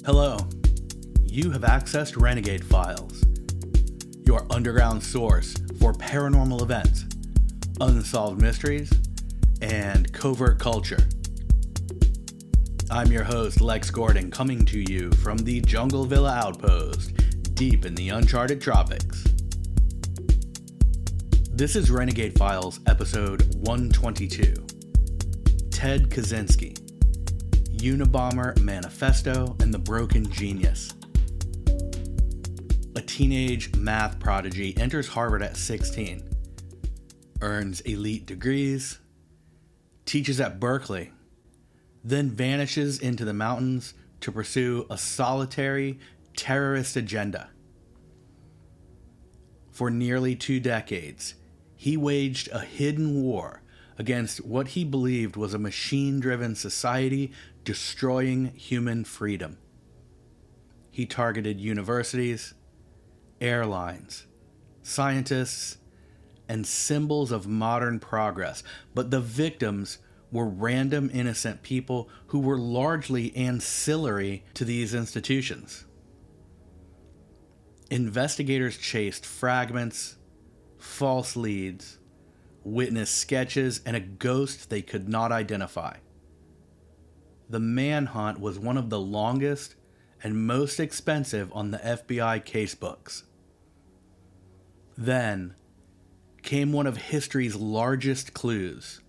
Hello, you have accessed Renegade Files, your underground source for paranormal events, unsolved mysteries, and covert culture. I'm your host, Lex Gordon, coming to you from the Jungle Villa Outpost, deep in the uncharted tropics. This is Renegade Files, episode 122, Ted Kaczynski, Unabomber, Manifesto, and the Broken Genius. A teenage math prodigy enters Harvard at 16, earns elite degrees, teaches at Berkeley, then vanishes into the mountains to pursue a solitary terrorist agenda. For nearly 2 decades, he waged a hidden war against what he believed was a machine-driven society destroying human freedom. He targeted universities, airlines, scientists, and symbols of modern progress, but the victims were random innocent people who were largely ancillary to these institutions. Investigators chased fragments, false leads, witness sketches, and a ghost they could not identify. The manhunt was one of the longest and most expensive on the FBI casebooks. Then came one of history's largest clues,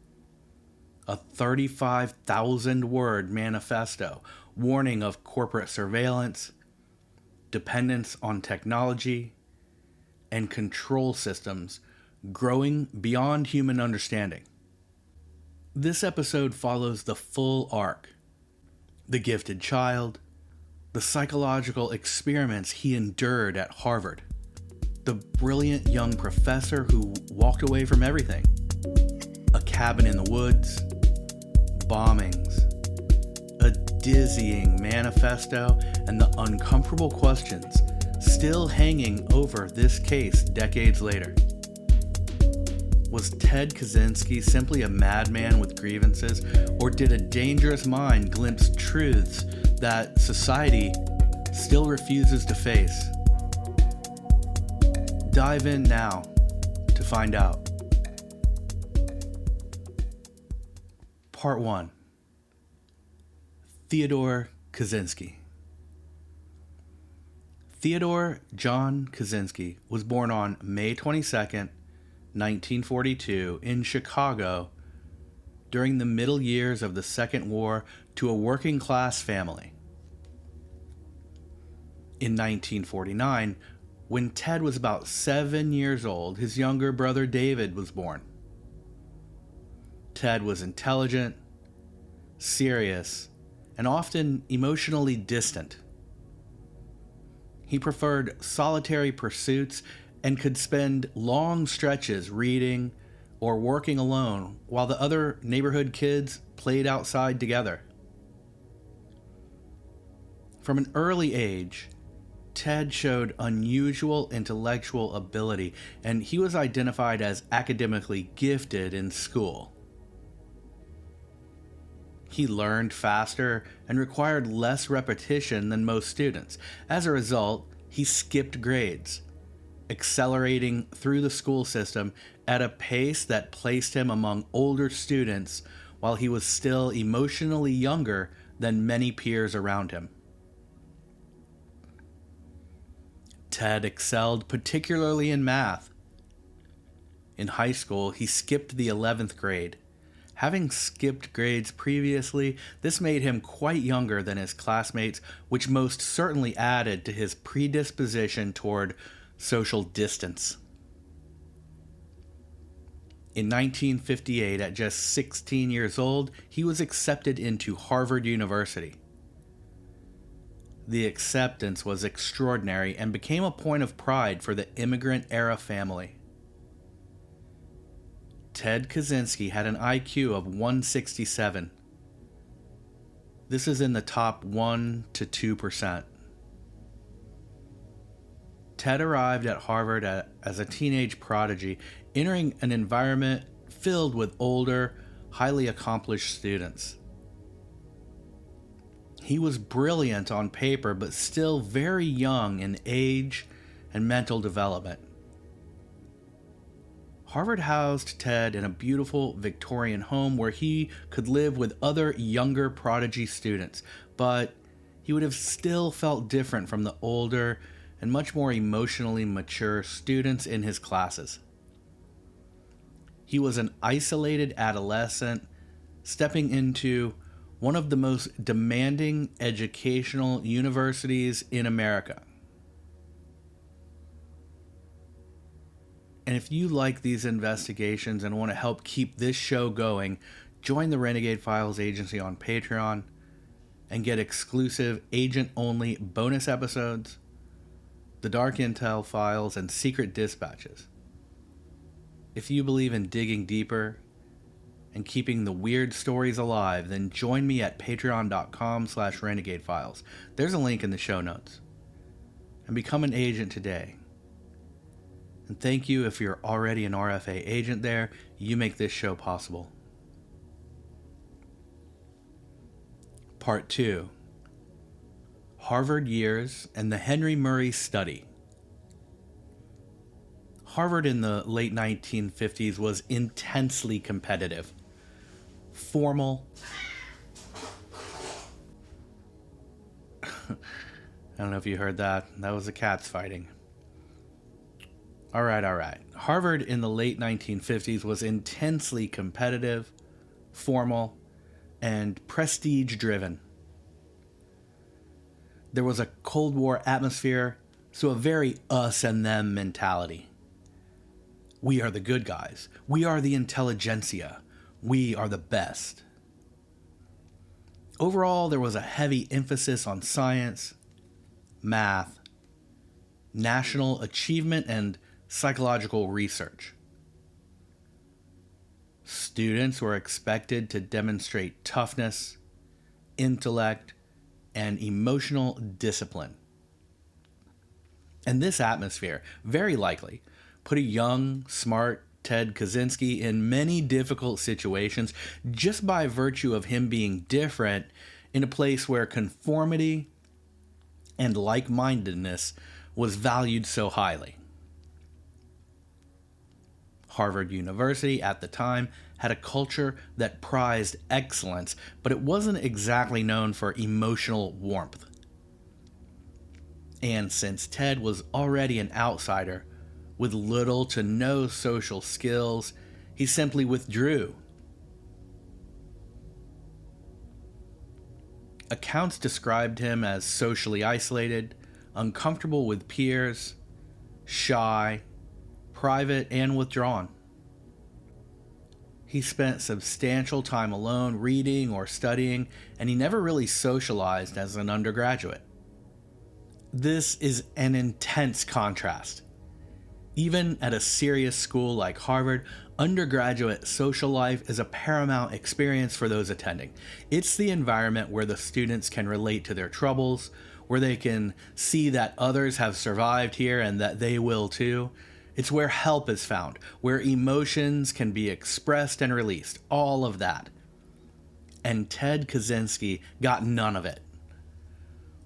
a 35,000-word manifesto warning of corporate surveillance, dependence on technology, and control systems growing beyond human understanding. This episode follows the full arc: the gifted child, the psychological experiments he endured at Harvard, the brilliant young professor who walked away from everything, a cabin in the woods, bombings, a dizzying manifesto, and the uncomfortable questions still hanging over this case decades later. Was Ted Kaczynski simply a madman with grievances, or did a dangerous mind glimpse truths that society still refuses to face? Dive in now to find out. Part 1. Theodore Kaczynski. Theodore John Kaczynski was born on May 22nd, 1942 in Chicago during the middle years of the Second War to a working-class family. In 1949, when Ted was about 7 years old, his younger brother David was born. Ted was intelligent, serious, and often emotionally distant. He preferred solitary pursuits and could spend long stretches reading or working alone while the other neighborhood kids played outside together. From an early age, Ted showed unusual intellectual ability, and he was identified as academically gifted in school. He learned faster and required less repetition than most students. As a result, he skipped grades, accelerating through the school system at a pace that placed him among older students while he was still emotionally younger than many peers around him. Ted excelled particularly in math. In high school, he skipped the 11th grade. Having skipped grades previously, this made him quite younger than his classmates, which most certainly added to his predisposition toward social distance. In 1958, at just 16 years old, he was accepted into Harvard University. The acceptance was extraordinary and became a point of pride for the immigrant-era family. Ted Kaczynski had an IQ of 167. This is in the top 1 to 2%. Ted arrived at Harvard as a teenage prodigy, entering an environment filled with older, highly accomplished students. He was brilliant on paper, but still very young in age and mental development. Harvard housed Ted in a beautiful Victorian home where he could live with other younger prodigy students, but he would have still felt different from the older and much more emotionally mature students in his classes. He was an isolated adolescent stepping into one of the most demanding educational universities in America. And if you like these investigations and want to help keep this show going, join the Renegade Files Agency on Patreon and get exclusive agent-only bonus episodes, the Dark Intel files, and secret dispatches. If you believe in digging deeper and keeping the weird stories alive, then join me at patreon.com/renegadefiles. There's a link in the show notes. And become an agent today. And thank you if you're already an RFA agent there. You make this show possible. Part 2. Harvard Years and the Henry Murray Study. Harvard in the late 1950s was intensely competitive, formal. I don't know if you heard that. That was the cats fighting. All right. Harvard in the late 1950s was intensely competitive, formal, and prestige-driven. There was a Cold War atmosphere, so a very us and them mentality. We are the good guys. We are the intelligentsia. We are the best. Overall, there was a heavy emphasis on science, math, national achievement, and psychological research. Students were expected to demonstrate toughness, intellect, and emotional discipline. And this atmosphere, very likely, put a young, smart Ted Kaczynski in many difficult situations just by virtue of him being different in a place where conformity and like-mindedness was valued so highly. Harvard University at the time had a culture that prized excellence, but it wasn't exactly known for emotional warmth. And since Ted was already an outsider with little to no social skills, he simply withdrew. Accounts described him as socially isolated, uncomfortable with peers, shy, private, and withdrawn. He spent substantial time alone reading or studying, and he never really socialized as an undergraduate. This is an intense contrast. Even at a serious school like Harvard, undergraduate social life is a paramount experience for those attending. It's the environment where the students can relate to their troubles, where they can see that others have survived here and that they will too. It's where help is found, where emotions can be expressed and released, all of that. And Ted Kaczynski got none of it.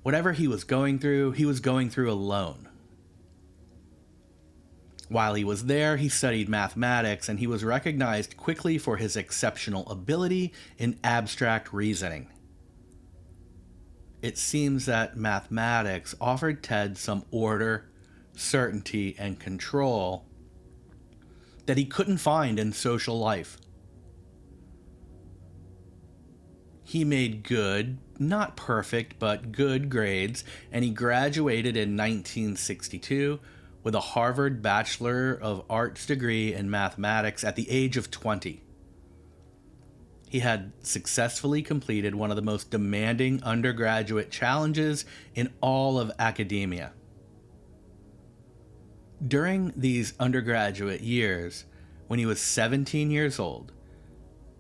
Whatever he was going through alone. While he was there, he studied mathematics, and he was recognized quickly for his exceptional ability in abstract reasoning. It seems that mathematics offered Ted some order, certainty, and control that he couldn't find in social life. He made good, not perfect, but good grades, and he graduated in 1962 with a Harvard Bachelor of Arts degree in mathematics at the age of 20. He had successfully completed one of the most demanding undergraduate challenges in all of academia. During these undergraduate years, when he was 17 years old,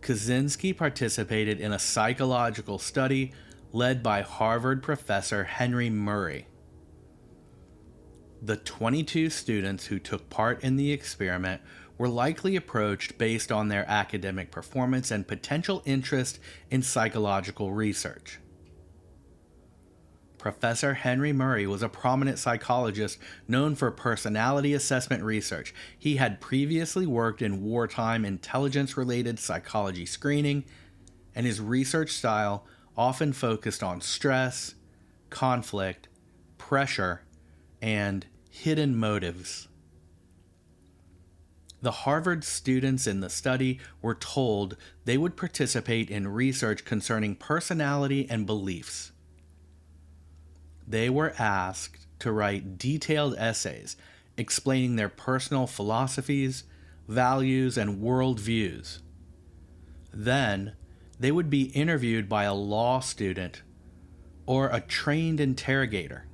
Kaczynski participated in a psychological study led by Harvard professor Henry Murray. The 22 students who took part in the experiment were likely approached based on their academic performance and potential interest in psychological research. Professor Henry Murray was a prominent psychologist known for personality assessment research. He had previously worked in wartime intelligence-related psychology screening, and his research style often focused on stress, conflict, pressure, and hidden motives. The Harvard students in the study were told they would participate in research concerning personality and beliefs. They were asked to write detailed essays explaining their personal philosophies, values, and worldviews. Then, they would be interviewed by a law student or a trained interrogator.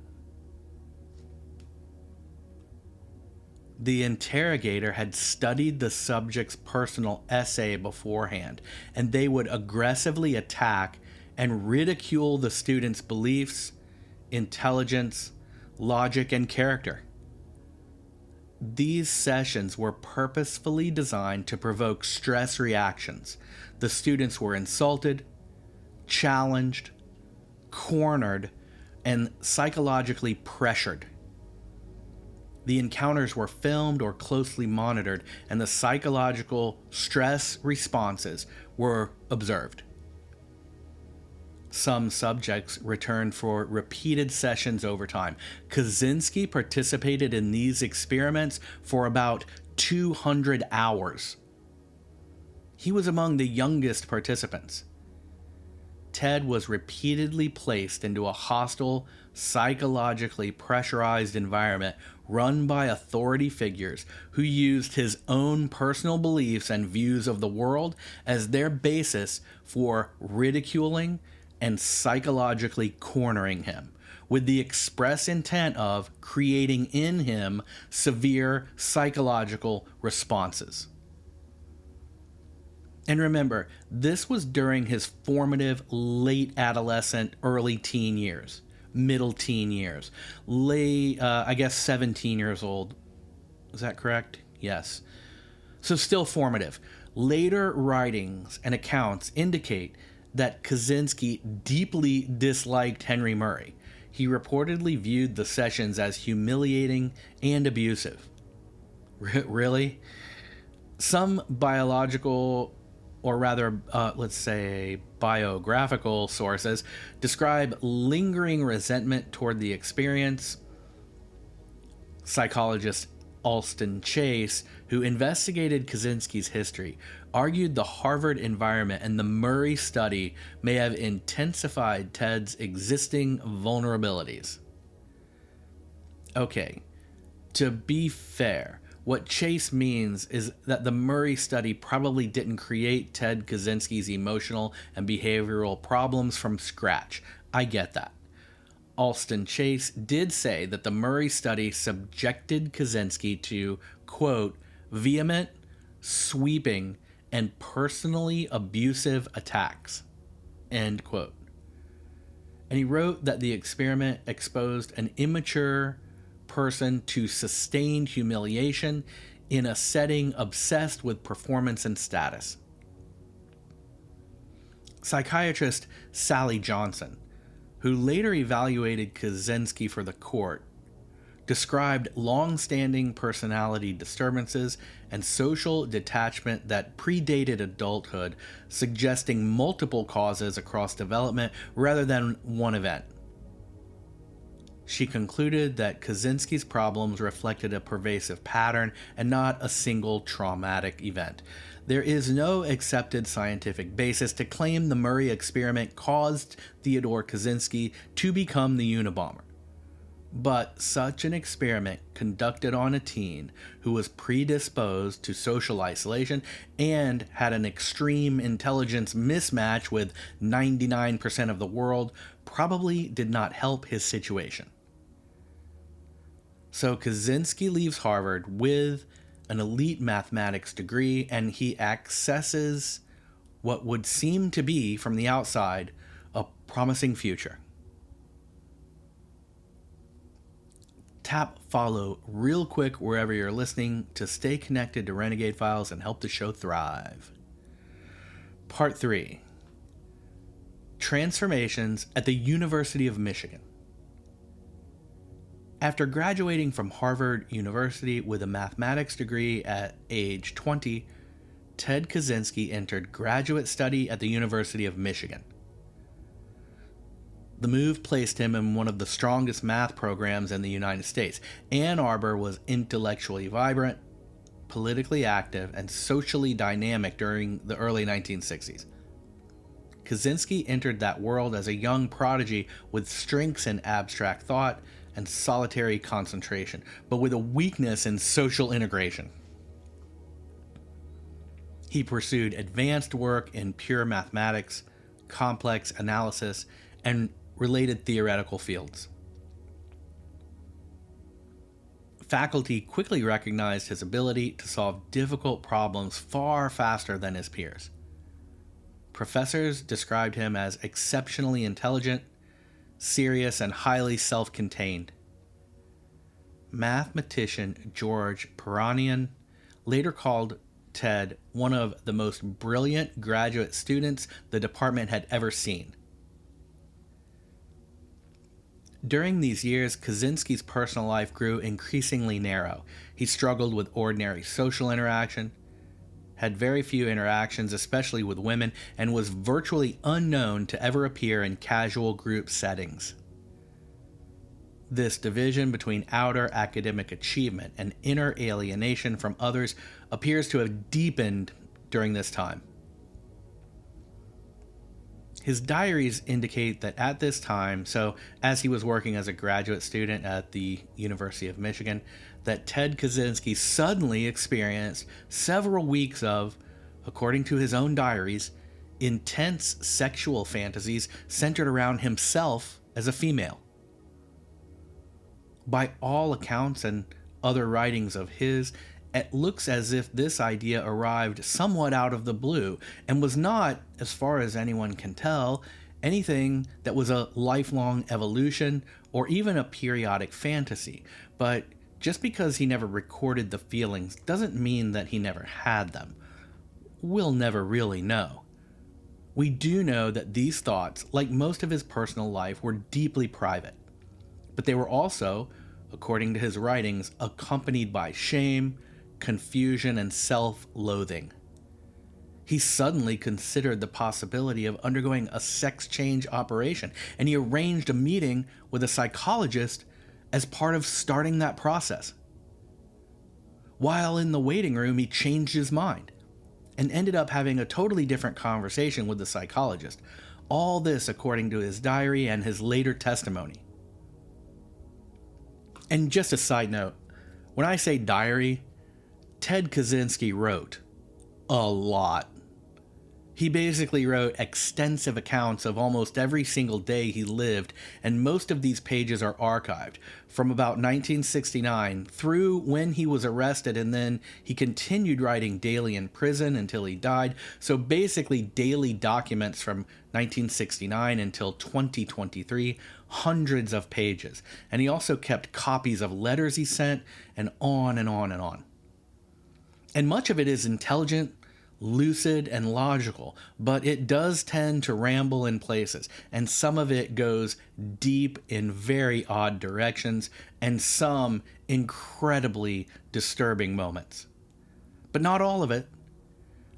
The interrogator had studied the subject's personal essay beforehand, and they would aggressively attack and ridicule the student's beliefs, intelligence, logic, and character. These sessions were purposefully designed to provoke stress reactions. The students were insulted, challenged, cornered, and psychologically pressured. The encounters were filmed or closely monitored, and the psychological stress responses were observed. Some subjects returned for repeated sessions over time. Kaczynski participated in these experiments for about 200 hours. He was among the youngest participants. Ted was repeatedly placed into a hostile, psychologically pressurized environment run by authority figures who used his own personal beliefs and views of the world as their basis for ridiculing and psychologically cornering him, with the express intent of creating in him severe psychological responses. And remember, this was during his formative late adolescent, early teen years, middle teen years, late, 17 years old. Is that correct? Yes. So still formative. Later writings and accounts indicate that Kaczynski deeply disliked Henry Murray. He reportedly viewed the sessions as humiliating and abusive. Really? Some biological, or rather, biographical sources describe lingering resentment toward the experience. Psychologist Alston Chase, who investigated Kaczynski's history, argued the Harvard environment and the Murray study may have intensified Ted's existing vulnerabilities. Okay, to be fair, what Chase means is that the Murray study probably didn't create Ted Kaczynski's emotional and behavioral problems from scratch. I get that. Alston Chase did say that the Murray study subjected Kaczynski to, quote, vehement, sweeping, and personally abusive attacks, end quote. And he wrote that the experiment exposed an immature person to sustained humiliation in a setting obsessed with performance and status. Psychiatrist Sally Johnson, who later evaluated Kaczynski for the court, described long-standing personality disturbances and social detachment that predated adulthood, suggesting multiple causes across development rather than one event. She concluded that Kaczynski's problems reflected a pervasive pattern and not a single traumatic event. There is no accepted scientific basis to claim the Murray experiment caused Theodore Kaczynski to become the Unabomber. But such an experiment conducted on a teen who was predisposed to social isolation and had an extreme intelligence mismatch with 99% of the world probably did not help his situation. So Kaczynski leaves Harvard with an elite mathematics degree, and he accesses what would seem to be, from the outside, a promising future. Tap follow real quick wherever you're listening to stay connected to Renegade Files and help the show thrive. Part 3. Transformations at the University of Michigan. After graduating from Harvard University with a mathematics degree at age 20, Ted Kaczynski entered graduate study at the University of Michigan. The move placed him in one of the strongest math programs in the United States. Ann Arbor was intellectually vibrant, politically active, and socially dynamic during the early 1960s. Kaczynski entered that world as a young prodigy with strengths in abstract thought and solitary concentration, but with a weakness in social integration. He pursued advanced work in pure mathematics, complex analysis, and related theoretical fields. Faculty quickly recognized his ability to solve difficult problems far faster than his peers. Professors described him as exceptionally intelligent, serious, and highly self-contained. Mathematician George Peranian later called Ted one of the most brilliant graduate students the department had ever seen. During these years, Kaczynski's personal life grew increasingly narrow. He struggled with ordinary social interaction, had very few interactions, especially with women, and was virtually unknown to ever appear in casual group settings. This division between outer academic achievement and inner alienation from others appears to have deepened during this time. His diaries indicate that at this time, so as he was working as a graduate student at the University of Michigan, that Ted Kaczynski suddenly experienced several weeks of, according to his own diaries, intense sexual fantasies centered around himself as a female. By all accounts and other writings of his, it looks as if this idea arrived somewhat out of the blue and was not, as far as anyone can tell, anything that was a lifelong evolution or even a periodic fantasy. But just because he never recorded the feelings doesn't mean that he never had them. We'll never really know. We do know that these thoughts, like most of his personal life, were deeply private. But they were also, according to his writings, accompanied by shame, confusion, and self-loathing. He suddenly considered the possibility of undergoing a sex change operation, and he arranged a meeting with a psychologist as part of starting that process. While in the waiting room, he changed his mind and ended up having a totally different conversation with the psychologist. All this according to his diary and his later testimony. And just a side note, when I say diary, Ted Kaczynski wrote a lot. He basically wrote extensive accounts of almost every single day he lived, and most of these pages are archived from about 1969 through when he was arrested, and then he continued writing daily in prison until he died. So basically daily documents from 1969 until 2023, hundreds of pages. And he also kept copies of letters he sent, and on and on and on. And much of it is intelligent, lucid, and logical, but it does tend to ramble in places, and some of it goes deep in very odd directions, and some incredibly disturbing moments. But not all of it.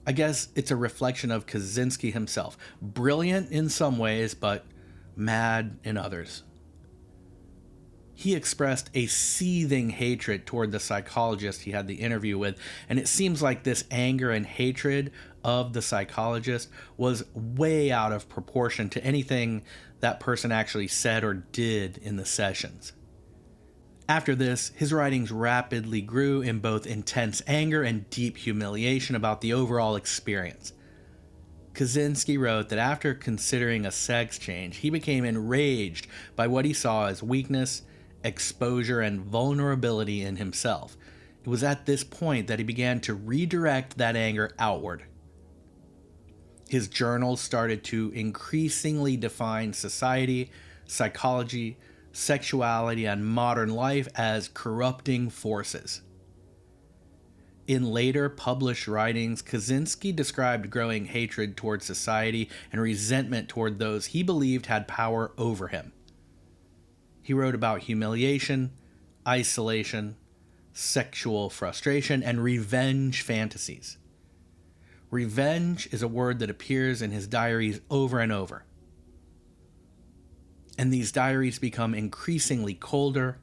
I guess it's a reflection of Kaczynski himself, brilliant in some ways, but mad in others. He expressed a seething hatred toward the psychologist he had the interview with, and it seems like this anger and hatred of the psychologist was way out of proportion to anything that person actually said or did in the sessions. After this, his writings rapidly grew in both intense anger and deep humiliation about the overall experience. Kaczynski wrote that after considering a sex change, he became enraged by what he saw as weakness, exposure, and vulnerability in himself. It was at this point that he began to redirect that anger outward. His journals started to increasingly define society, psychology, sexuality, and modern life as corrupting forces. In later published writings, Kaczynski described growing hatred toward society and resentment toward those he believed had power over him. He wrote about humiliation, isolation, sexual frustration, and revenge fantasies. Revenge is a word that appears in his diaries over and over. And these diaries become increasingly colder,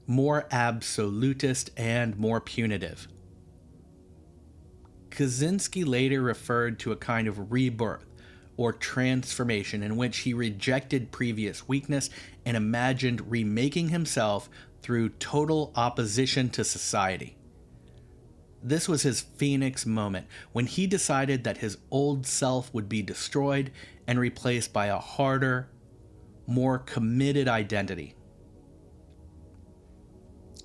more absolutist, and more punitive. Kaczynski later referred to a kind of rebirth or transformation in which he rejected previous weakness and imagined remaking himself through total opposition to society. This was his phoenix moment, when he decided that his old self would be destroyed and replaced by a harder, more committed identity.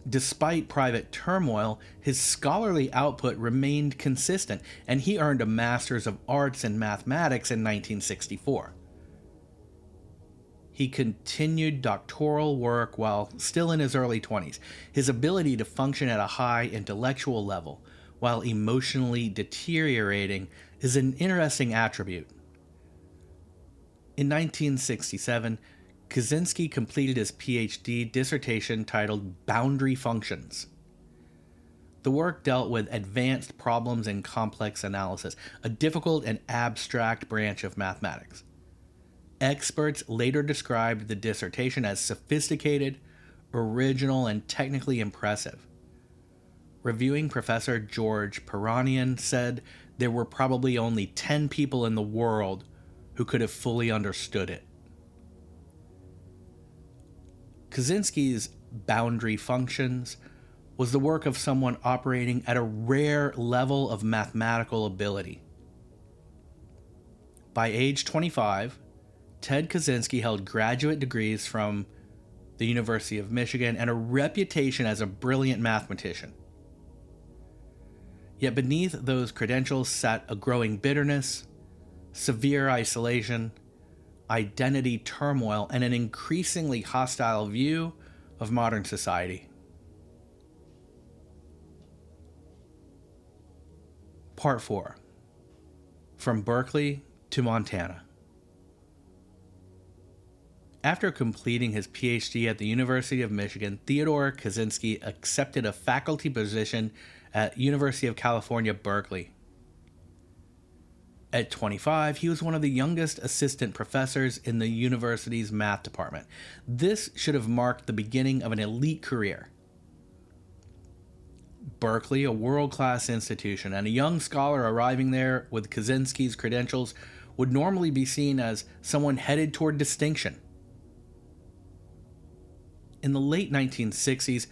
Despite private turmoil, his scholarly output remained consistent, and he earned a Master's of Arts in Mathematics in 1964. He continued doctoral work while still in his early 20s. His ability to function at a high intellectual level while emotionally deteriorating is an interesting attribute. In 1967, Kaczynski completed his PhD dissertation titled Boundary Functions. The work dealt with advanced problems in complex analysis, a difficult and abstract branch of mathematics. Experts later described the dissertation as sophisticated, original, and technically impressive. Reviewing professor George Peranian said there were probably only 10 people in the world who could have fully understood it. Kaczynski's Boundary Functions was the work of someone operating at a rare level of mathematical ability. By age 25, Ted Kaczynski held graduate degrees from the University of Michigan and a reputation as a brilliant mathematician. Yet beneath those credentials sat a growing bitterness, severe isolation, identity turmoil, and an increasingly hostile view of modern society. Part 4. From Berkeley to Montana. After completing his PhD at the University of Michigan, Theodore Kaczynski accepted a faculty position at University of California, Berkeley. At 25, he was one of the youngest assistant professors in the university's math department. This should have marked the beginning of an elite career. Berkeley, a world-class institution, and a young scholar arriving there with Kaczynski's credentials would normally be seen as someone headed toward distinction. In the late 1960s,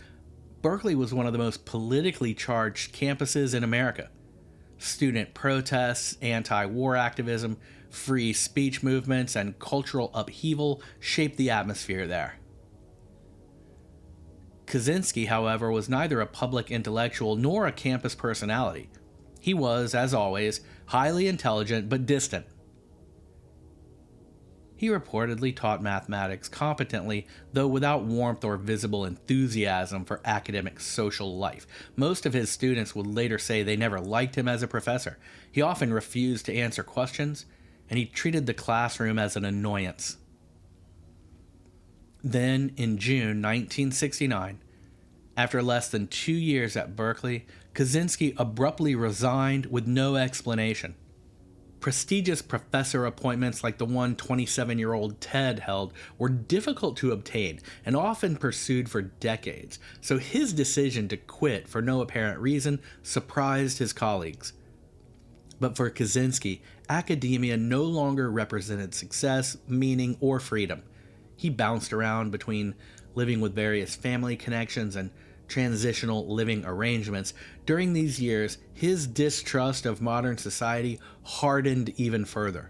Berkeley was one of the most politically charged campuses in America. Student protests, anti-war activism, free speech movements, and cultural upheaval shaped the atmosphere there. Kaczynski, however, was neither a public intellectual nor a campus personality. He was, as always, highly intelligent but distant. He reportedly taught mathematics competently, though without warmth or visible enthusiasm for academic social life. Most of his students would later say they never liked him as a professor. He often refused to answer questions, and he treated the classroom as an annoyance. Then, in June 1969, after less than 2 years at Berkeley, Kaczynski abruptly resigned with no explanation. Prestigious professor appointments like the one 27-year-old Ted held were difficult to obtain and often pursued for decades, so his decision to quit for no apparent reason surprised his colleagues. But for Kaczynski, academia no longer represented success, meaning, or freedom. He bounced around between living with various family connections and transitional living arrangements. During these years, his distrust of modern society hardened even further.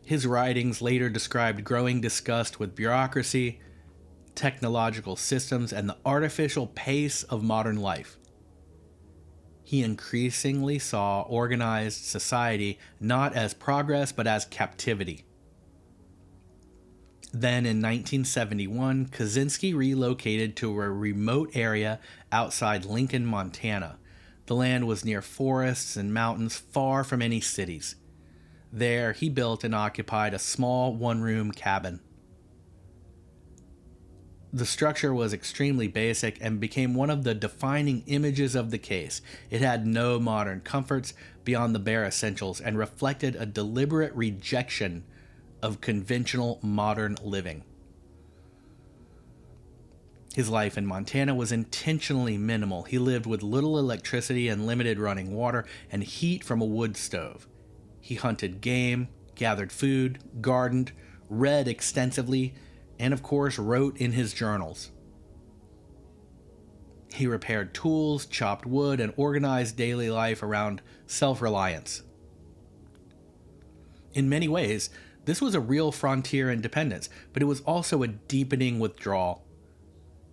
His writings later described growing disgust with bureaucracy, technological systems, and the artificial pace of modern life. He increasingly saw organized society not as progress but as captivity. Then in 1971, Kaczynski relocated to a remote area outside Lincoln, Montana. The land was near forests and mountains far from any cities. There, he built and occupied a small one-room cabin. The structure was extremely basic and became one of the defining images of the case. It had no modern comforts beyond the bare essentials and reflected a deliberate rejection of conventional modern living. His life in Montana was intentionally minimal. He lived with little electricity and limited running water and heat from a wood stove. He hunted game, gathered food, gardened, read extensively, and of course wrote in his journals. He repaired tools, chopped wood, and organized daily life around self-reliance. In many ways, this was a real frontier independence, but it was also a deepening withdrawal.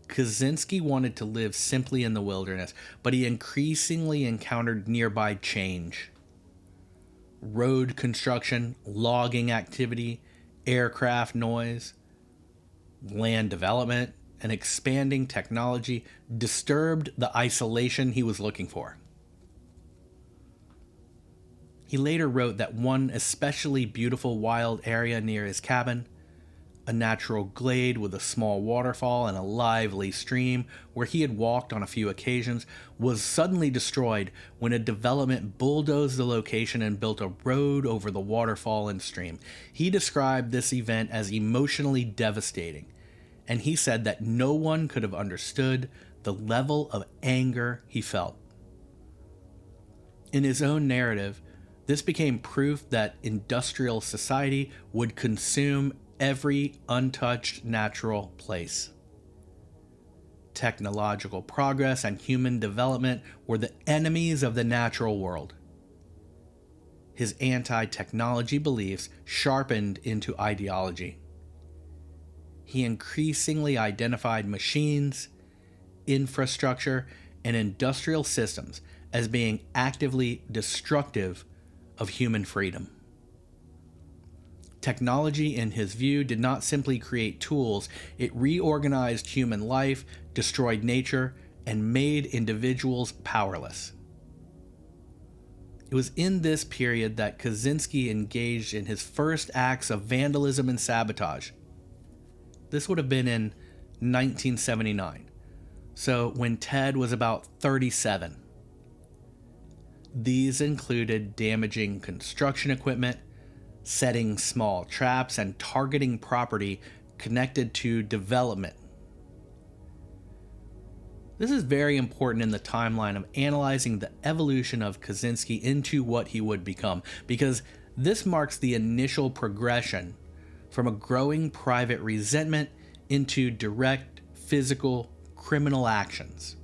Kaczynski wanted to live simply in the wilderness, but he increasingly encountered nearby change. Road construction, logging activity, aircraft noise, land development, and expanding technology disturbed the isolation he was looking for. He later wrote that one especially beautiful wild area near his cabin, a natural glade with a small waterfall and a lively stream where he had walked on a few occasions, was suddenly destroyed when a development bulldozed the location and built a road over the waterfall and stream. He described this event as emotionally devastating, and he said that no one could have understood the level of anger he felt. In his own narrative, this became proof that industrial society would consume every untouched natural place. Technological progress and human development were the enemies of the natural world. His anti-technology beliefs sharpened into ideology. He increasingly identified machines, infrastructure, and industrial systems as being actively destructive of human freedom. Technology, in his view, did not simply create tools, it reorganized human life, destroyed nature, and made individuals powerless. It was in this period that Kaczynski engaged in his first acts of vandalism and sabotage. This would have been in 1979, so when Ted was about 37. These included damaging construction equipment, setting small traps, and targeting property connected to development. This is very important in the timeline of analyzing the evolution of Kaczynski into what he would become, because this marks the initial progression from a growing private resentment into direct physical criminal actions.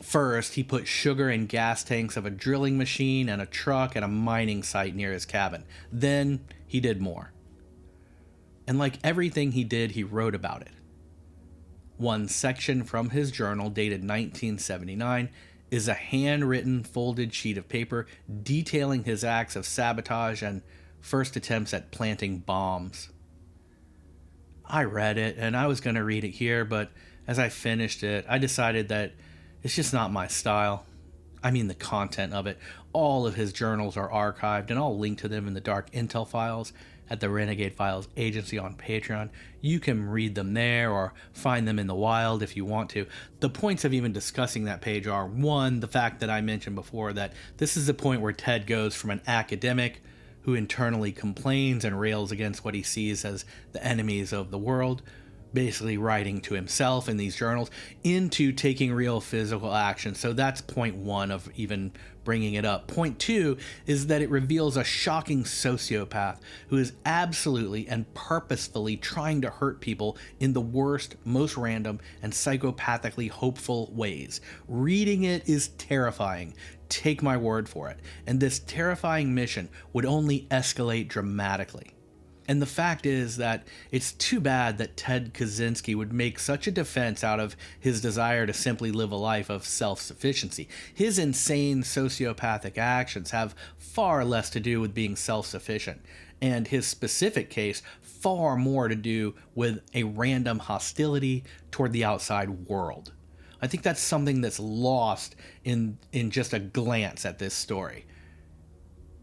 First, he put sugar in gas tanks of a drilling machine and a truck at a mining site near his cabin. Then he did more. And like everything he did, he wrote about it. One section from his journal, dated 1979, is a handwritten folded sheet of paper detailing his acts of sabotage and first attempts at planting bombs. I read it, and I was going to read it here, but as I finished it, I decided that it's just not my style. I mean the content of it. All of his journals are archived, and I'll link to them in the Dark Intel files at the Renegade Files Agency on Patreon. You can read them there or find them in the wild if you want to. The points of even discussing that page are, one, the fact that I mentioned before that this is the point where Ted goes from an academic who internally complains and rails against what he sees as the enemies of the world, basically writing to himself in these journals, into taking real physical action. So that's point one of even bringing it up. Point two is that it reveals a shocking sociopath who is absolutely and purposefully trying to hurt people in the worst, most random, and psychopathically hopeful ways. Reading it is terrifying. Take my word for it. And this terrifying mission would only escalate dramatically. And the fact is that it's too bad that Ted Kaczynski would make such a defense out of his desire to simply live a life of self-sufficiency. His insane sociopathic actions have far less to do with being self-sufficient, and his specific case far more to do with a random hostility toward the outside world. I think that's something that's lost in just a glance at this story.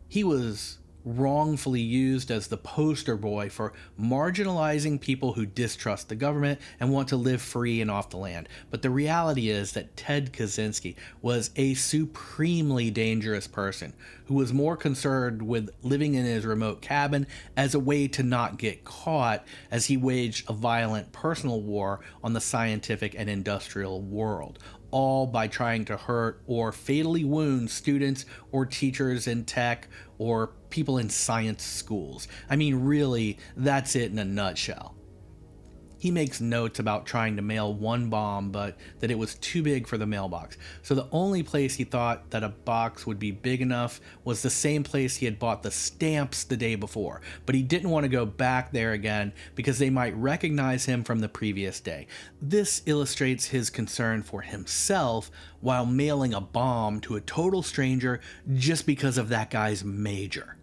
He was wrongfully used as the poster boy for marginalizing people who distrust the government and want to live free and off the land. But the reality is that Ted Kaczynski was a supremely dangerous person who was more concerned with living in his remote cabin as a way to not get caught as he waged a violent personal war on the scientific and industrial world, all by trying to hurt or fatally wound students or teachers in tech or people in science schools. I mean, really, that's it in a nutshell. He makes notes about trying to mail one bomb, but that it was too big for the mailbox. So the only place he thought that a box would be big enough was the same place he had bought the stamps the day before. But he didn't want to go back there again because they might recognize him from the previous day. This illustrates his concern for himself while mailing a bomb to a total stranger just because of that guy's major.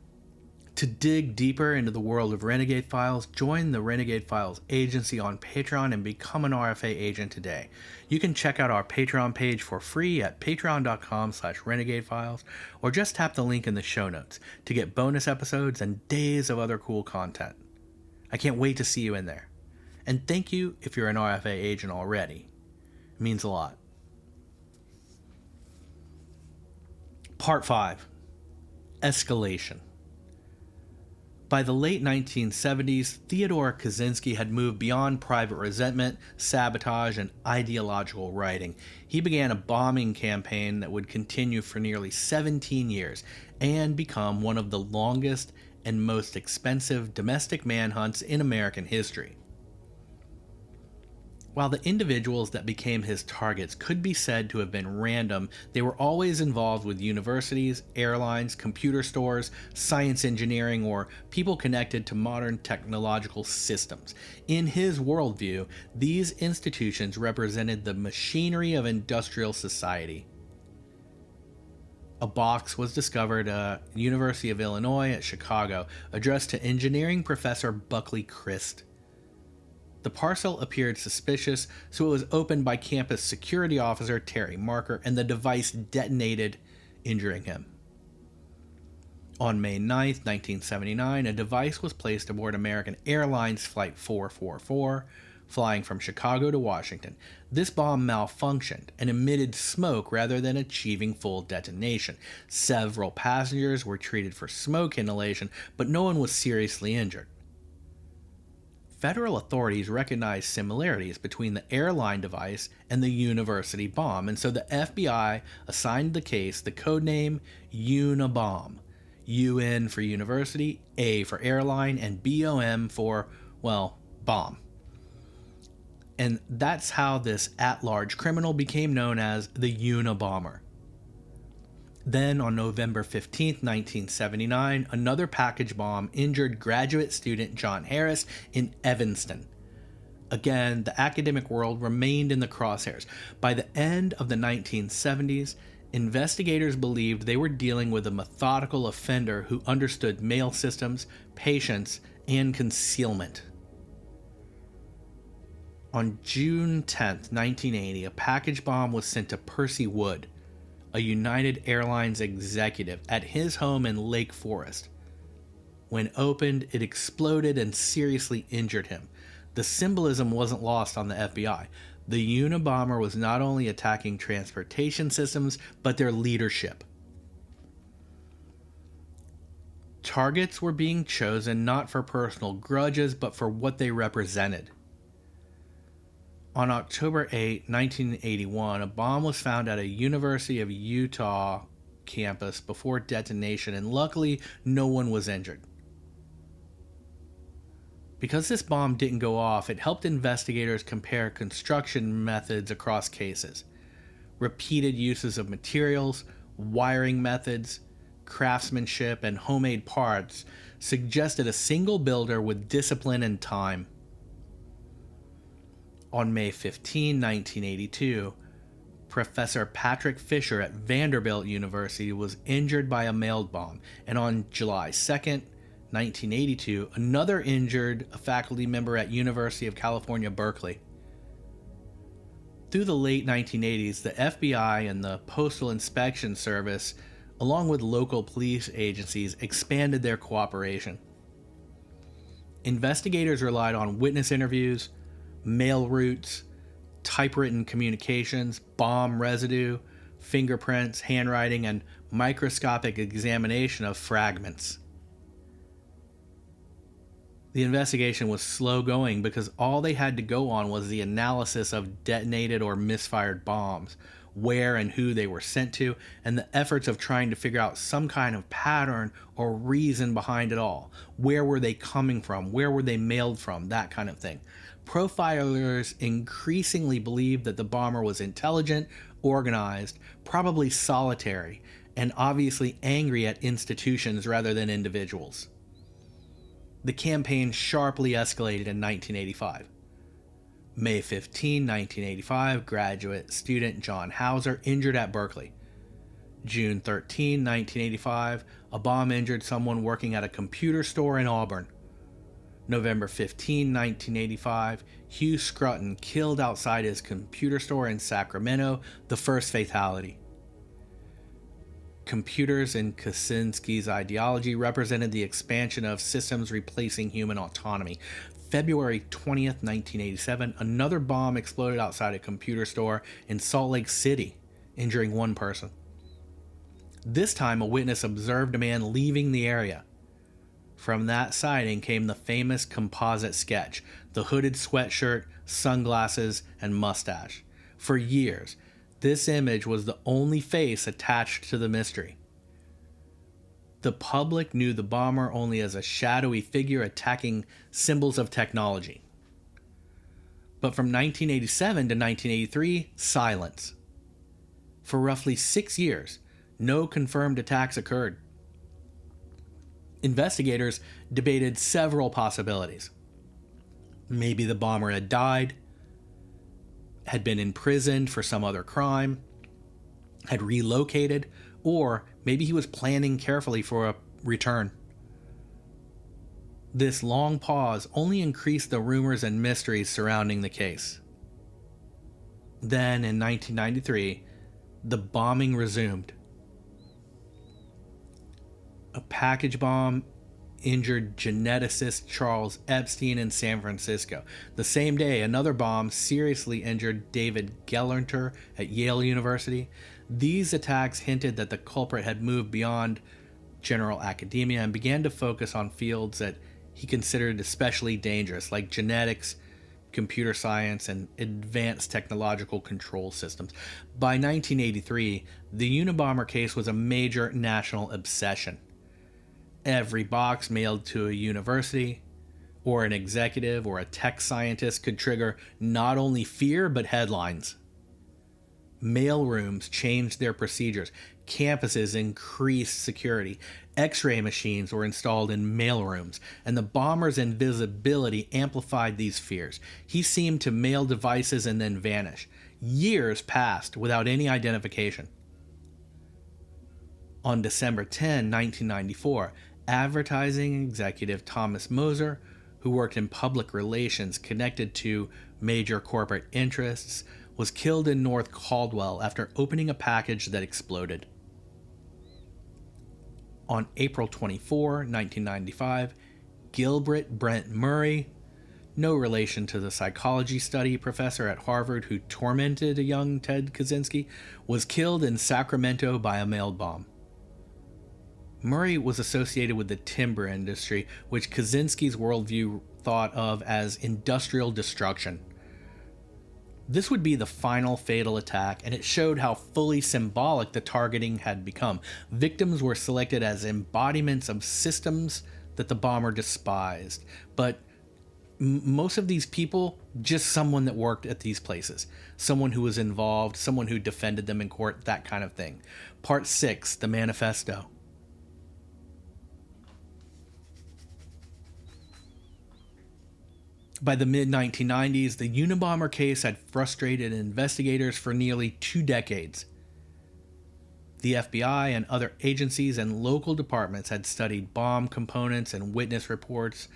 To dig deeper into the world of Renegade Files, join the Renegade Files agency on Patreon and become an RFA agent today. You can check out our Patreon page for free at patreon.com/renegadefiles, or just tap the link in the show notes to get bonus episodes and days of other cool content. I can't wait to see you in there. And thank you if you're an RFA agent already. It means a lot. Part 5. Escalation. By the late 1970s, Theodore Kaczynski had moved beyond private resentment, sabotage, and ideological writing. He began a bombing campaign that would continue for nearly 17 years and become one of the longest and most expensive domestic manhunts in American history. While the individuals that became his targets could be said to have been random, they were always involved with universities, airlines, computer stores, science engineering, or people connected to modern technological systems. In his worldview, these institutions represented the machinery of industrial society. A box was discovered at the University of Illinois at Chicago, addressed to engineering professor Buckley Christ. The parcel appeared suspicious, so it was opened by campus security officer Terry Marker, and the device detonated, injuring him. On May 9, 1979, a device was placed aboard American Airlines Flight 444, flying from Chicago to Washington. This bomb malfunctioned and emitted smoke rather than achieving full detonation. Several passengers were treated for smoke inhalation, but no one was seriously injured. Federal authorities recognized similarities between the airline device and the university bomb, and so the FBI assigned the case the codename Unabomber. UN for university, A for airline, and BOM for, well, bomb. And that's how this at-large criminal became known as the Unabomber. Then, on November 15, 1979, another package bomb injured graduate student John Harris in Evanston. Again, the academic world remained in the crosshairs. By the end of the 1970s, investigators believed they were dealing with a methodical offender who understood mail systems, patience, and concealment. On June 10, 1980, a package bomb was sent to Percy Wood, a United Airlines executive, at his home in Lake Forest. When opened, it exploded and seriously injured him. The symbolism wasn't lost on the FBI. The Unabomber was not only attacking transportation systems, but their leadership. Targets were being chosen not for personal grudges, but for what they represented. On October 8, 1981, a bomb was found at a University of Utah campus before detonation, and luckily no one was injured. Because this bomb didn't go off, it helped investigators compare construction methods across cases. Repeated uses of materials, wiring methods, craftsmanship, and homemade parts suggested a single builder with discipline and time. On May 15, 1982, Professor Patrick Fisher at Vanderbilt University was injured by a mailed bomb, and on July 2, 1982, another injured a faculty member at University of California, Berkeley. Through the late 1980s, the FBI and the Postal Inspection Service along with local police agencies, expanded their cooperation. Investigators relied on witness interviews, mail routes, typewritten communications, bomb residue, fingerprints, handwriting, and microscopic examination of fragments. The investigation was slow going because all they had to go on was the analysis of detonated or misfired bombs, where and who they were sent to, and the efforts of trying to figure out some kind of pattern or reason behind it all. Where were they coming from? Where were they mailed from? That kind of thing. Profilers increasingly believed that the bomber was intelligent, organized, probably solitary, and obviously angry at institutions rather than individuals. The campaign sharply escalated in 1985. May 15, 1985, graduate student John Hauser injured at Berkeley. June 13, 1985, a bomb injured someone working at a computer store in Auburn. November 15, 1985, Hugh Scruton killed outside his computer store in Sacramento, the first fatality. Computers in Kaczynski's ideology represented the expansion of systems replacing human autonomy. February 20th, 1987, another bomb exploded outside a computer store in Salt Lake City, injuring one person. This time, a witness observed a man leaving the area. From that sighting came the famous composite sketch, the hooded sweatshirt, sunglasses, and mustache. For years, this image was the only face attached to the mystery. The public knew the bomber only as a shadowy figure attacking symbols of technology. But from 1987 to 1983, silence. For roughly 6 years, no confirmed attacks occurred. Investigators debated several possibilities. Maybe the bomber had died, had been imprisoned for some other crime, had relocated, or maybe he was planning carefully for a return. This long pause only increased the rumors and mysteries surrounding the case. Then, in 1993, the bombing resumed. A package bomb injured geneticist Charles Epstein in San Francisco. The same day, another bomb seriously injured David Gelernter at Yale University. These attacks hinted that the culprit had moved beyond general academia and began to focus on fields that he considered especially dangerous, like genetics, computer science, and advanced technological control systems. By 1983, the Unabomber case was a major national obsession. Every box mailed to a university, or an executive, or a tech scientist could trigger not only fear, but headlines. Mailrooms changed their procedures. Campuses increased security. X-ray machines were installed in mailrooms, and the bomber's invisibility amplified these fears. He seemed to mail devices and then vanish. Years passed without any identification. On December 10, 1994, advertising executive Thomas Moser, who worked in public relations connected to major corporate interests, was killed in North Caldwell after opening a package that exploded. On April 24, 1995, Gilbert Brent Murray, no relation to the psychology study professor at Harvard who tormented a young Ted Kaczynski, was killed in Sacramento by a mailed bomb. Murray was associated with the timber industry, which Kaczynski's worldview thought of as industrial destruction. This would be the final fatal attack, and it showed how fully symbolic the targeting had become. Victims were selected as embodiments of systems that the bomber despised, but most of these people, just someone that worked at these places, someone who was involved, someone who defended them in court, that kind of thing. Part 6, the Manifesto. By the mid-1990s, the Unabomber case had frustrated investigators for nearly 2 decades. The FBI and other agencies and local departments had studied bomb components and witness reports,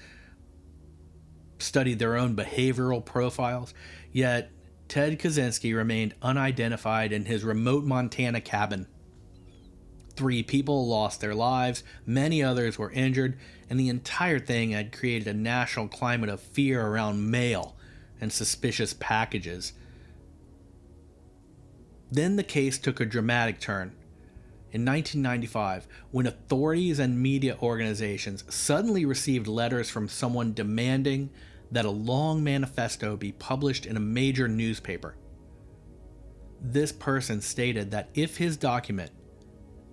studied their own behavioral profiles, yet Ted Kaczynski remained unidentified in his remote Montana cabin. 3 people lost their lives, many others were injured, and the entire thing had created a national climate of fear around mail and suspicious packages. Then the case took a dramatic turn. In 1995, when authorities and media organizations suddenly received letters from someone demanding that a long manifesto be published in a major newspaper. This person stated that if his document,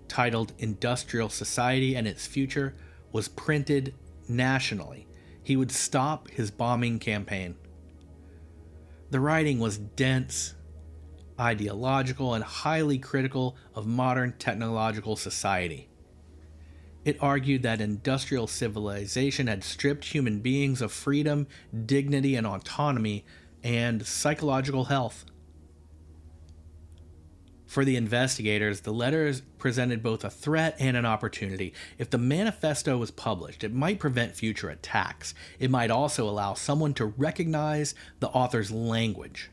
titled Industrial Society and Its Future, was printed nationally, he would stop his bombing campaign. The writing was dense, ideological, and highly critical of modern technological society. It argued that industrial civilization had stripped human beings of freedom, dignity, and autonomy, and psychological health. For the investigators, the letters presented both a threat and an opportunity. If the manifesto was published, it might prevent future attacks. It might also allow someone to recognize the author's language.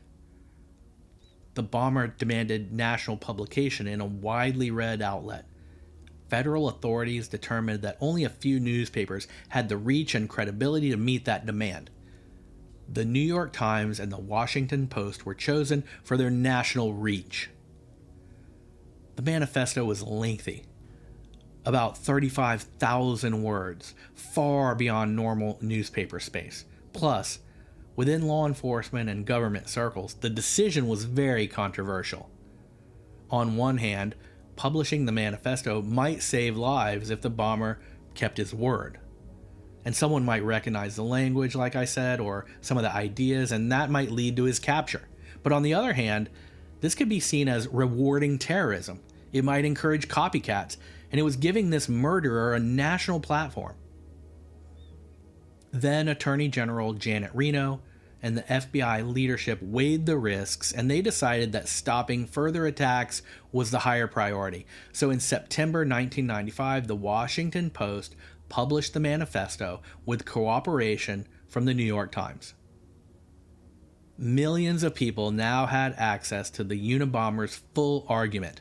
The bomber demanded national publication in a widely read outlet. Federal authorities determined that only a few newspapers had the reach and credibility to meet that demand. The New York Times and the Washington Post were chosen for their national reach. The manifesto was lengthy, about 35,000 words, far beyond normal newspaper space. Plus, within law enforcement and government circles, the decision was very controversial. On one hand, publishing the manifesto might save lives if the bomber kept his word. And someone might recognize the language, like I said, or some of the ideas, and that might lead to his capture. But on the other hand, this could be seen as rewarding terrorism. It might encourage copycats, and it was giving this murderer a national platform. Then Attorney General Janet Reno and the FBI leadership weighed the risks, and they decided that stopping further attacks was the higher priority. So in September 1995, the Washington Post published the manifesto with cooperation from the New York Times. Millions of people now had access to the Unabomber's full argument.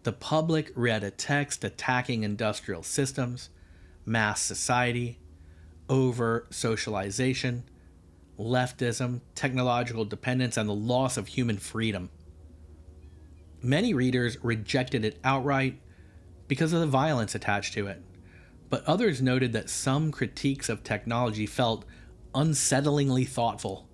The public read a text attacking industrial systems, mass society, over-socialization, leftism, technological dependence, and the loss of human freedom. Many readers rejected it outright because of the violence attached to it, but others noted that some critiques of technology felt unsettlingly thoughtful.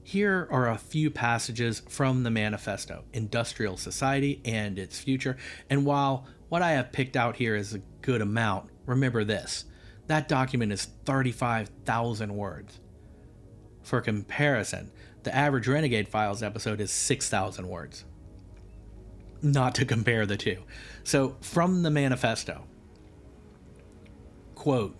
Here are a few passages from the manifesto, Industrial Society and Its Future, and while what I have picked out here is a good amount, remember this: that document is 35,000 words. For comparison, the average Renegade Files episode is 6,000 words. Not to compare the two. So, from the manifesto, quote,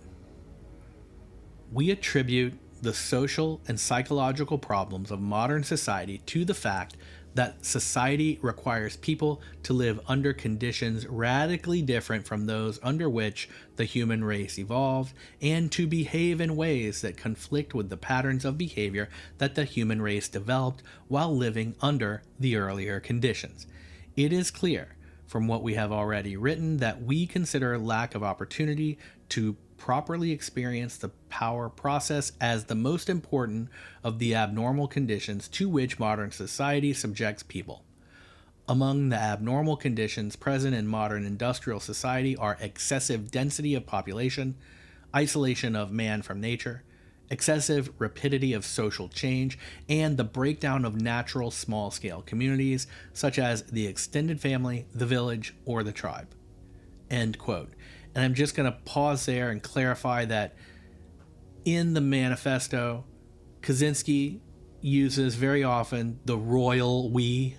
"We attribute the social and psychological problems of modern society to the fact that society requires people to live under conditions radically different from those under which the human race evolved, and to behave in ways that conflict with the patterns of behavior that the human race developed while living under the earlier conditions. It is clear from what we have already written that we consider lack of opportunity to properly experience the power process as the most important of the abnormal conditions to which modern society subjects people. Among the abnormal conditions present in modern industrial society are excessive density of population, isolation of man from nature, excessive rapidity of social change, and the breakdown of natural small-scale communities such as the extended family, the village, or the tribe." End quote. And I'm just going to pause there and clarify that in the manifesto, Kaczynski uses very often the royal we.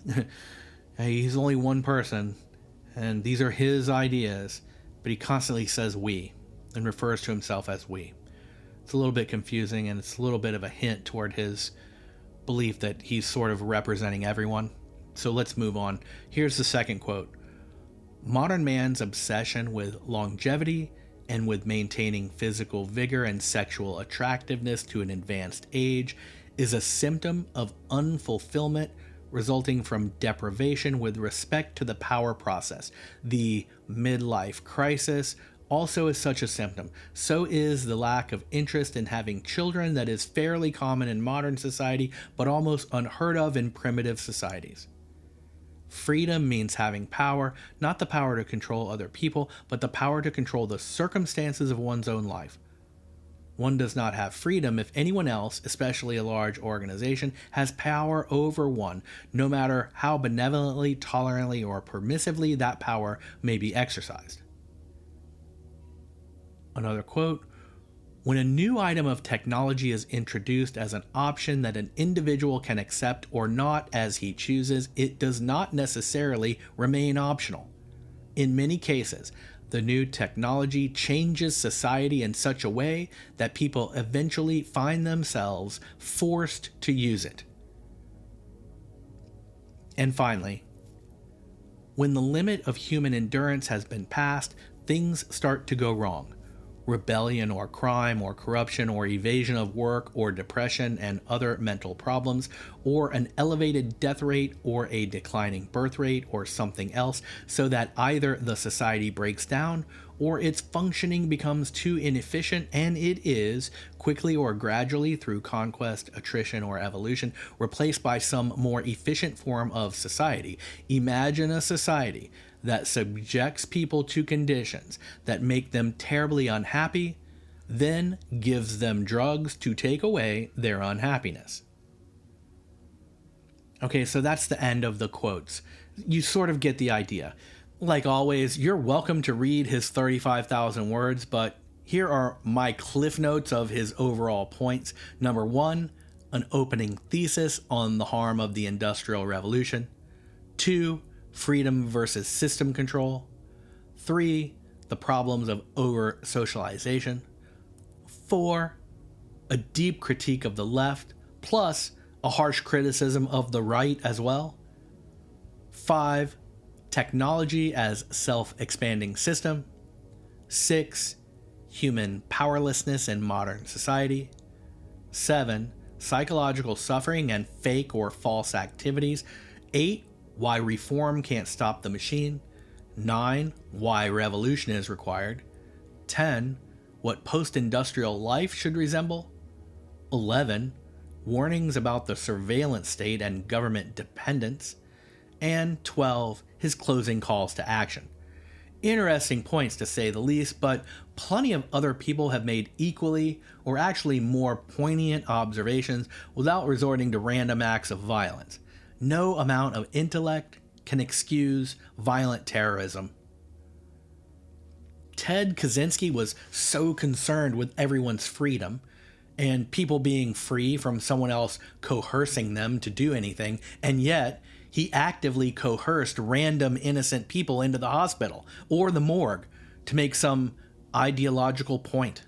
He's only one person, and these are his ideas, but he constantly says we and refers to himself as we. It's a little bit confusing, and it's a little bit of a hint toward his belief that he's sort of representing everyone. So let's move on. Here's the second quote. "Modern man's obsession with longevity and with maintaining physical vigor and sexual attractiveness to an advanced age is a symptom of unfulfillment resulting from deprivation with respect to the power process. The midlife crisis also is such a symptom. So is the lack of interest in having children that is fairly common in modern society, but almost unheard of in primitive societies. Freedom means having power, not the power to control other people, but the power to control the circumstances of one's own life. One does not have freedom if anyone else, especially a large organization, has power over one, no matter how benevolently, tolerantly, or permissively that power may be exercised. Another quote, "When a new item of technology is introduced as an option that an individual can accept or not as he chooses, it does not necessarily remain optional. In many cases, the new technology changes society in such a way that people eventually find themselves forced to use it." And finally, when the limit of human endurance has been passed, things start to go wrong. Rebellion or crime or corruption or evasion of work or depression and other mental problems, or an elevated death rate or a declining birth rate or something else, so that either the society breaks down or its functioning becomes too inefficient, and it is, quickly or gradually through conquest, attrition, or evolution, replaced by some more efficient form of society. Imagine a society that subjects people to conditions that make them terribly unhappy, then gives them drugs to take away their unhappiness. Okay, so that's the end of the quotes. You sort of get the idea. Like always, you're welcome to read his 35,000 words, but here are my cliff notes of his overall points. Number 1, an opening thesis on the harm of the Industrial Revolution. 2, freedom versus system control. 3, the problems of over-socialization. 4, a deep critique of the left, plus a harsh criticism of the right as well. 5, technology as self-expanding system. 6, human powerlessness in modern society. 7, psychological suffering and fake or false activities. 8, why reform can't stop the machine. 9, why revolution is required. 10, what post-industrial life should resemble. 11, warnings about the surveillance state and government dependence. And 12, his closing calls to action. Interesting points to say the least, but plenty of other people have made equally or actually more poignant observations without resorting to random acts of violence. No amount of intellect can excuse violent terrorism. Ted Kaczynski was so concerned with everyone's freedom and people being free from someone else coercing them to do anything, and yet he actively coerced random innocent people into the hospital or the morgue to make some ideological point.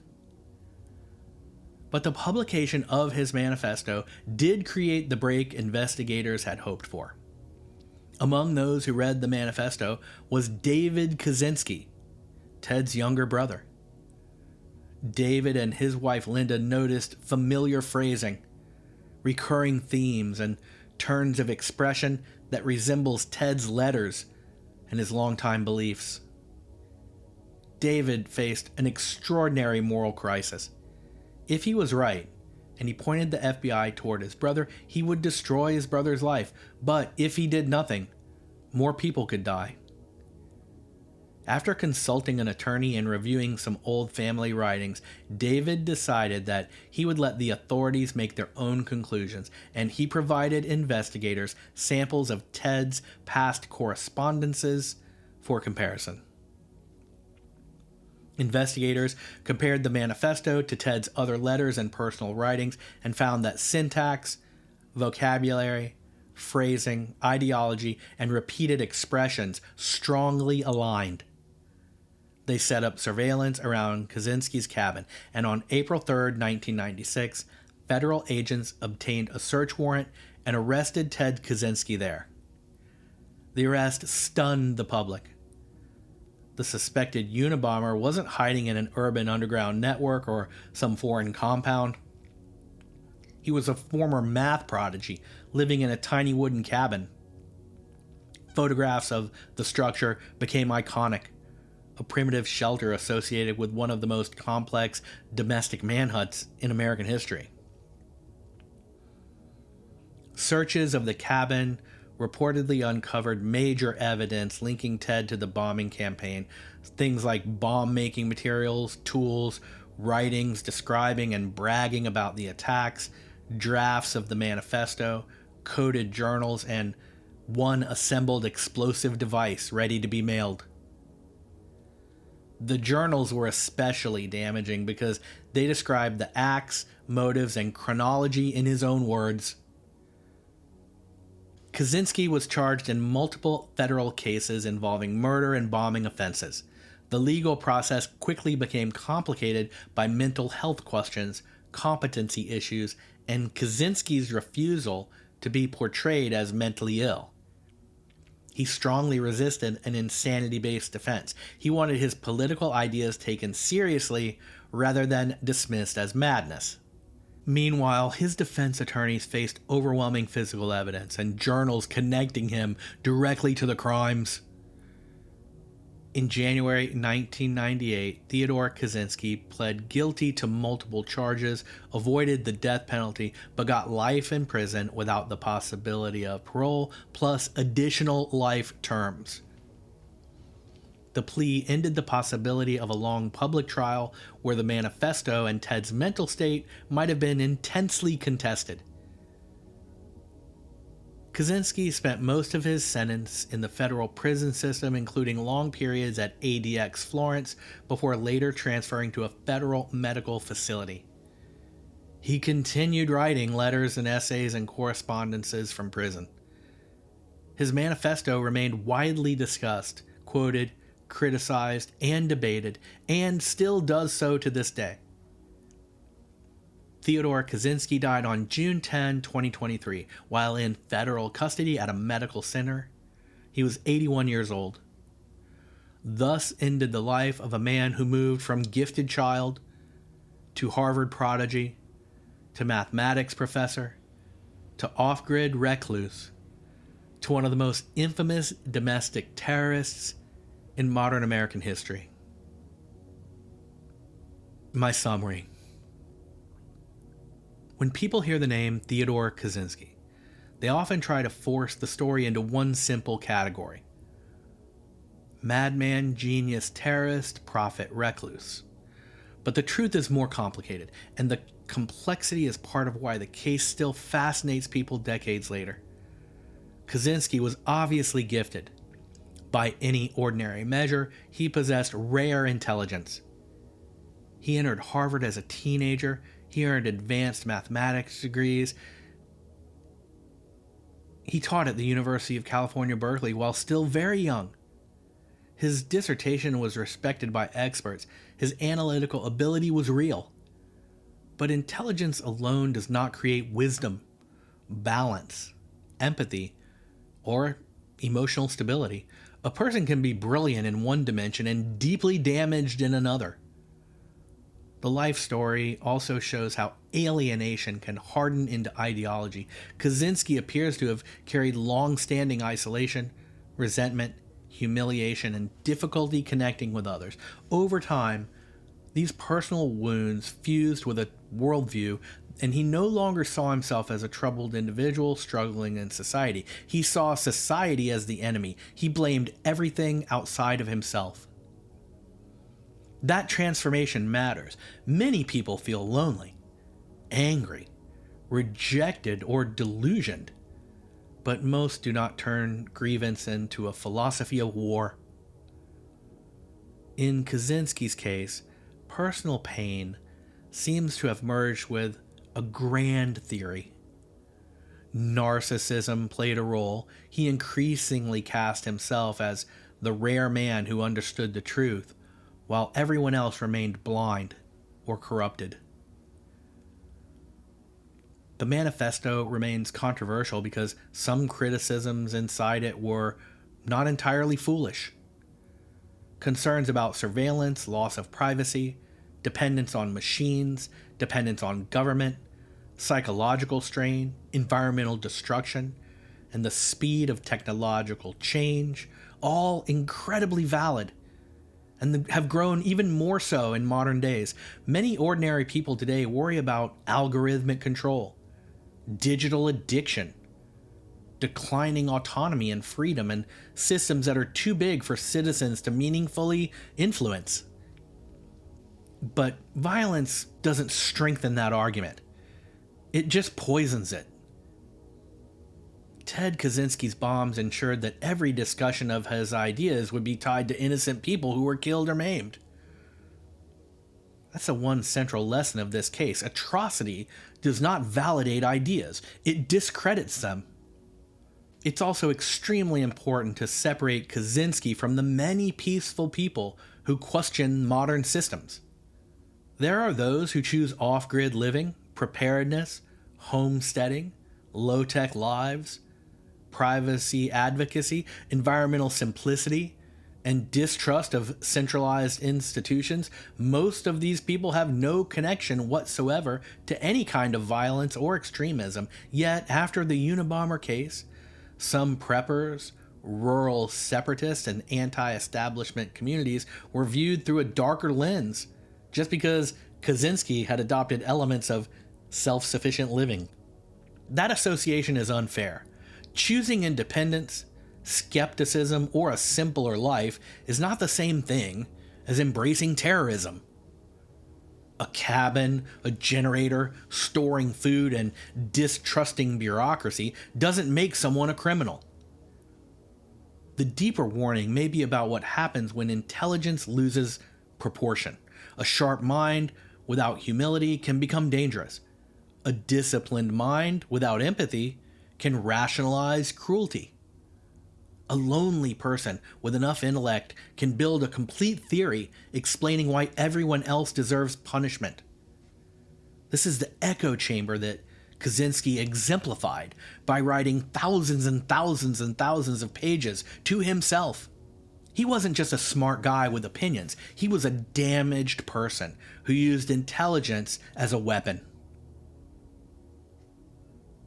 But the publication of his manifesto did create the break investigators had hoped for. Among those who read the manifesto was David Kaczynski, Ted's younger brother. David and his wife Linda noticed familiar phrasing, recurring themes, and turns of expression that resembles Ted's letters and his longtime beliefs. David faced an extraordinary moral crisis. If he was right, and he pointed the FBI toward his brother, he would destroy his brother's life. But if he did nothing, more people could die. After consulting an attorney and reviewing some old family writings, David decided that he would let the authorities make their own conclusions, and he provided investigators samples of Ted's past correspondences for comparison. Investigators compared the manifesto to Ted's other letters and personal writings and found that syntax, vocabulary, phrasing, ideology, and repeated expressions strongly aligned. They set up surveillance around Kaczynski's cabin, and on April 3, 1996, federal agents obtained a search warrant and arrested Ted Kaczynski there. The arrest stunned the public. The suspected Unabomber wasn't hiding in an urban underground network or some foreign compound. He was a former math prodigy living in a tiny wooden cabin. Photographs of the structure became iconic, a primitive shelter associated with one of the most complex domestic manhunts in American history. Searches of the cabin reportedly uncovered major evidence linking Ted to the bombing campaign, things like bomb-making materials, tools, writings describing and bragging about the attacks, drafts of the manifesto, coded journals, and one assembled explosive device ready to be mailed. The journals were especially damaging because they described the acts, motives, and chronology in his own words. Kaczynski was charged in multiple federal cases involving murder and bombing offenses. The legal process quickly became complicated by mental health questions, competency issues, and Kaczynski's refusal to be portrayed as mentally ill. He strongly resisted an insanity-based defense. He wanted his political ideas taken seriously rather than dismissed as madness. Meanwhile, his defense attorneys faced overwhelming physical evidence and journals connecting him directly to the crimes. In January 1998, Theodore Kaczynski pled guilty to multiple charges, avoided the death penalty, but got life in prison without the possibility of parole, plus additional life terms. The plea ended the possibility of a long public trial where the manifesto and Ted's mental state might have been intensely contested. Kaczynski spent most of his sentence in the federal prison system, including long periods at ADX Florence, before later transferring to a federal medical facility. He continued writing letters and essays and correspondences from prison. His manifesto remained widely discussed, quoted, criticized, and debated, and still does so to this day. Theodore Kaczynski died on June 10, 2023, while in federal custody at a medical center. He was 81 years old. Thus ended the life of a man who moved from gifted child to Harvard prodigy to mathematics professor to off-grid recluse to one of the most infamous domestic terrorists in modern American history. My summary. When people hear the name Theodore Kaczynski, they often try to force the story into one simple category: madman, genius, terrorist, prophet, recluse. But the truth is more complicated, and the complexity is part of why the case still fascinates people decades later. Kaczynski was obviously gifted. By any ordinary measure, he possessed rare intelligence. He entered Harvard as a teenager. He earned advanced mathematics degrees. He taught at the University of California, Berkeley while still very young. His dissertation was respected by experts. His analytical ability was real. But intelligence alone does not create wisdom, balance, empathy, or emotional stability. A person can be brilliant in one dimension and deeply damaged in another. The life story also shows how alienation can harden into ideology. Kaczynski appears to have carried long-standing isolation, resentment, humiliation, and difficulty connecting with others. Over time, these personal wounds fused with a worldview, and he no longer saw himself as a troubled individual struggling in society. He saw society as the enemy. He blamed everything outside of himself. That transformation matters. Many people feel lonely, angry, rejected, or delusioned, but most do not turn grievance into a philosophy of war. In Kaczynski's case, personal pain seems to have merged with a grand theory. Narcissism played a role. He increasingly cast himself as the rare man who understood the truth, while everyone else remained blind or corrupted. The manifesto remains controversial because some criticisms inside it were not entirely foolish. Concerns about surveillance, loss of privacy, dependence on machines, dependence on government, psychological strain, environmental destruction, and the speed of technological change, all incredibly valid and have grown even more so in modern days. Many ordinary people today worry about algorithmic control, digital addiction, declining autonomy and freedom, and systems that are too big for citizens to meaningfully influence. But violence doesn't strengthen that argument. It just poisons it. Ted Kaczynski's bombs ensured that every discussion of his ideas would be tied to innocent people who were killed or maimed. That's the one central lesson of this case. Atrocity does not validate ideas. It discredits them. It's also extremely important to separate Kaczynski from the many peaceful people who question modern systems. There are those who choose off-grid living, preparedness, homesteading, low-tech lives, privacy advocacy, environmental simplicity, and distrust of centralized institutions. Most of these people have no connection whatsoever to any kind of violence or extremism. Yet, after the Unabomber case, some preppers, rural separatists, and anti-establishment communities were viewed through a darker lens just because Kaczynski had adopted elements of self-sufficient living. That association is unfair. Choosing independence, skepticism, or a simpler life is not the same thing as embracing terrorism. A cabin, a generator, storing food, and distrusting bureaucracy doesn't make someone a criminal. The deeper warning may be about what happens when intelligence loses proportion. A sharp mind without humility can become dangerous. A disciplined mind without empathy can rationalize cruelty. A lonely person with enough intellect can build a complete theory explaining why everyone else deserves punishment. This is the echo chamber that Kaczynski exemplified by writing thousands and thousands and thousands of pages to himself. He wasn't just a smart guy with opinions. He was a damaged person who used intelligence as a weapon.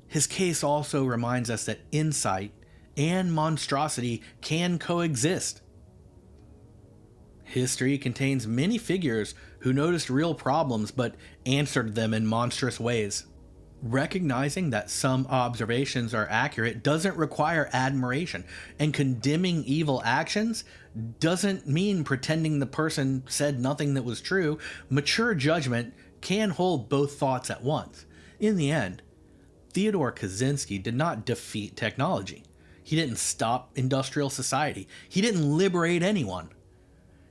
His case also reminds us that insight and monstrosity can coexist. History contains many figures who noticed real problems but answered them in monstrous ways. Recognizing that some observations are accurate doesn't require admiration, and condemning evil actions doesn't mean pretending the person said nothing that was true. Mature judgment can hold both thoughts at once. In the end, Theodore Kaczynski did not defeat technology. He didn't stop industrial society. He didn't liberate anyone.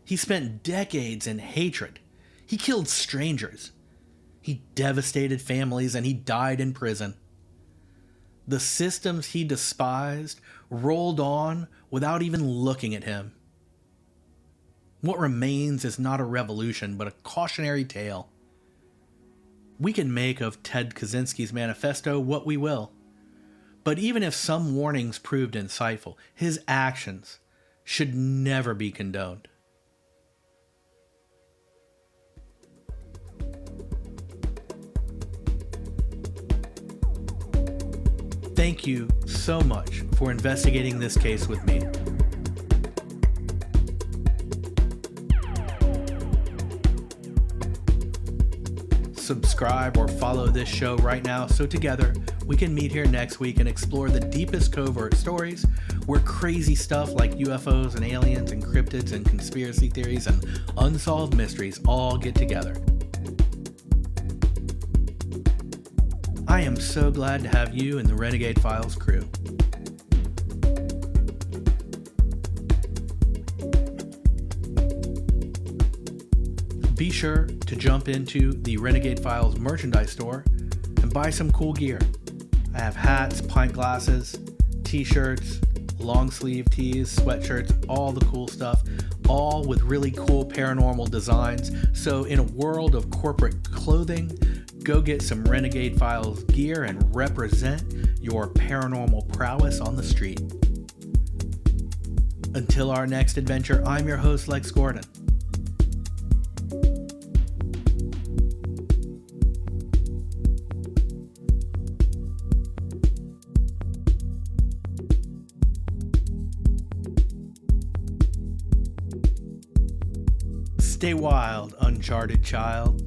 He spent decades in hatred. He killed strangers. He devastated families, and he died in prison. The systems he despised rolled on without even looking at him. What remains is not a revolution, but a cautionary tale. We can make of Ted Kaczynski's manifesto what we will. But even if some warnings proved insightful, his actions should never be condoned. Thank you so much for investigating this case with me. Subscribe or follow this show right now so together we can meet here next week and explore the deepest covert stories where crazy stuff like UFOs and aliens and cryptids and conspiracy theories and unsolved mysteries all get together. I am so glad to have you in the Renegade Files crew. Be sure to jump into the Renegade Files merchandise store and buy some cool gear. I have hats, pint glasses, t-shirts, long sleeve tees, sweatshirts, all the cool stuff, all with really cool paranormal designs. So in a world of corporate clothing, go get some Renegade Files gear and represent your paranormal prowess on the street. Until our next adventure, I'm your host, Lex Gordon. Stay wild, uncharted child.